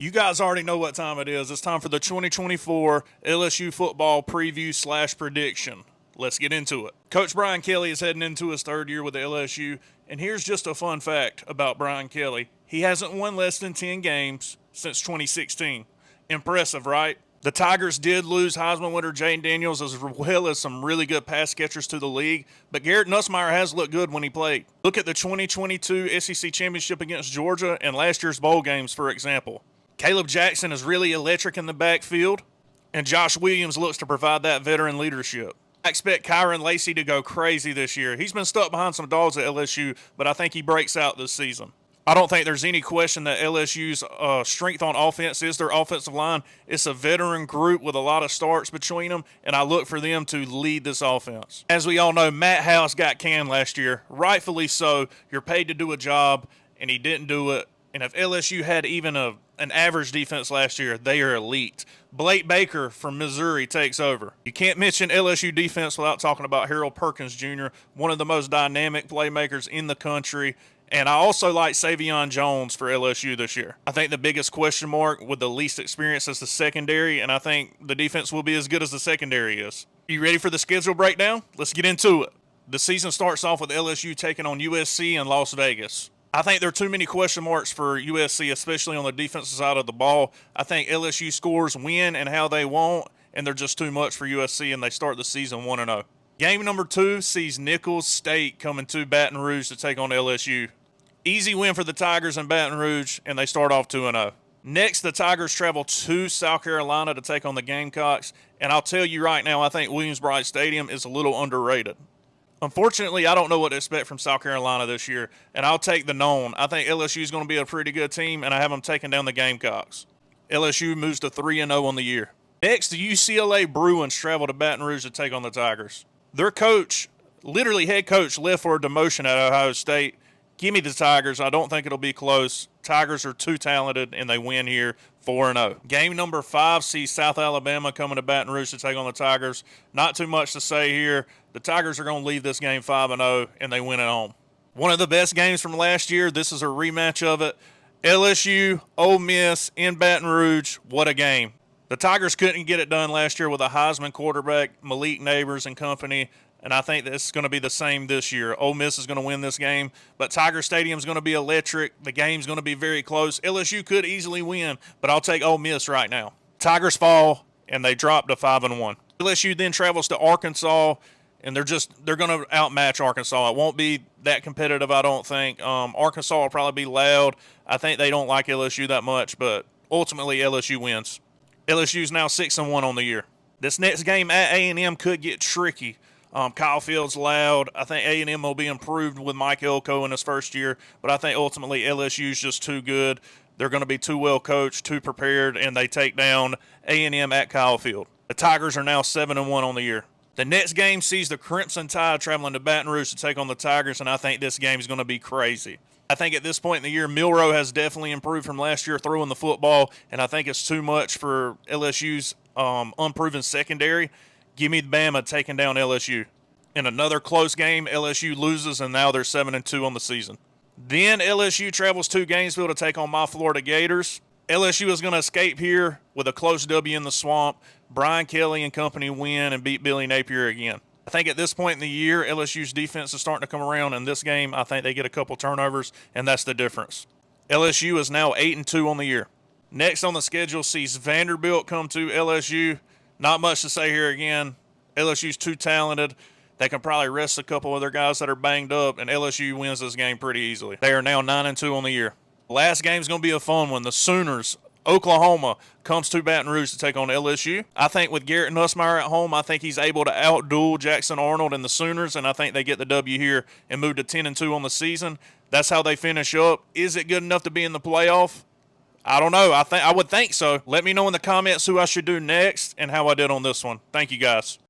You guys already know what time it is. It's time for the 2024 LSU football preview / prediction. Let's get into it. Coach Brian Kelly is heading into his third year with the LSU, and here's just a fun fact about Brian Kelly. He hasn't won less than 10 games since 2016. Impressive, right? The Tigers did lose Heisman winner Jayden Daniels as well as some really good pass catchers to the league, but Garrett Nussmeier has looked good when he played. Look at the 2022 SEC Championship against Georgia and last year's bowl games, for example. Caleb Jackson is really electric in the backfield, and Josh Williams looks to provide that veteran leadership. I expect Kyron Lacey to go crazy this year. He's been stuck behind some dogs at LSU, but I think he breaks out this season. I don't think there's any question that LSU's strength on offense is their offensive line. It's a veteran group with a lot of starts between them, and I look for them to lead this offense. As we all know, Matt House got canned last year. Rightfully so. You're paid to do a job, and he didn't do it. And if LSU had even an average defense last year, they are elite. Blake Baker from Missouri takes over. You can't mention LSU defense without talking about Harold Perkins Jr., one of the most dynamic playmakers in the country. And I also like Savion Jones for LSU this year. I think the biggest question mark with the least experience is the secondary, and I think the defense will be as good as the secondary is. You ready for the schedule breakdown? Let's get into it. The season starts off with LSU taking on USC in Las Vegas. I think there are too many question marks for USC, especially on the defensive side of the ball. I think LSU scores when and how they want, and they're just too much for USC, and they start the season 1-0. Game number 2 sees Nicholls State coming to Baton Rouge to take on LSU. Easy win for the Tigers in Baton Rouge, and they start off 2-0. Next, the Tigers travel to South Carolina to take on the Gamecocks, and I'll tell you right now, I think Williams-Brice Stadium is a little underrated. Unfortunately, I don't know what to expect from South Carolina this year, and I'll take the known. I think LSU is going to be a pretty good team, and I have them taking down the Gamecocks. LSU moves to 3-0 on the year. Next, the UCLA Bruins travel to Baton Rouge to take on the Tigers. Their coach, literally head coach, left for a demotion at Ohio State. Give me the Tigers. I don't think it'll be close. Tigers are too talented, and they win here 4-0. Game number 5 sees South Alabama coming to Baton Rouge to take on the Tigers. Not too much to say here. The Tigers are going to leave this game 5-0, and they win at home. One of the best games from last year. This is a rematch of it. LSU, Ole Miss in Baton Rouge. What a game. The Tigers couldn't get it done last year with a Heisman quarterback, Malik Neighbors and company. And I think this is going to be the same this year. Ole Miss is going to win this game, but Tiger Stadium is going to be electric. The game's going to be very close. LSU could easily win, but I'll take Ole Miss right now. Tigers fall, and they drop to 5-1. LSU then travels to Arkansas, and they're going to outmatch Arkansas. It won't be that competitive, I don't think. Arkansas will probably be loud. I think they don't like LSU that much, but ultimately LSU wins. LSU is now 6-1 on the year. This next game at A&M could get tricky. Kyle Fields loud. I think A&M will be improved with Mike Elko in his first year, but I think ultimately LSU is just too good. They're going to be too well coached, too prepared, and they take down A&M at Kyle Field. The Tigers are now 7-1 on the year. The next game sees the Crimson Tide traveling to Baton Rouge to take on the Tigers, and I think this game is going to be crazy. I think at this point in the year, Milroe has definitely improved from last year throwing the football, and I think it's too much for LSU's unproven secondary. Give me Bama taking down LSU. In another close game, LSU loses, and now they're 7-2 on the season. Then LSU travels to Gainesville to take on my Florida Gators. LSU is going to escape here with a close W in the swamp. Brian Kelly and company win and beat Billy Napier again. I think at this point in the year, LSU's defense is starting to come around. In this game, I think they get a couple turnovers, and that's the difference. LSU is now 8-2 on the year. Next on the schedule sees Vanderbilt come to LSU. Not much to say here again. LSU's too talented. They can probably rest a couple of their guys that are banged up, and LSU wins this game pretty easily. They are now 9-2 on the year. Last game's going to be a fun one. The Sooners, Oklahoma, comes to Baton Rouge to take on LSU. I think with Garrett Nussmeier at home, I think he's able to outduel Jackson Arnold and the Sooners, and I think they get the W here and move to 10-2 on the season. That's how they finish up. Is it good enough to be in the playoff? I don't know. I would think so. Let me know in the comments who I should do next and how I did on this one. Thank you, guys.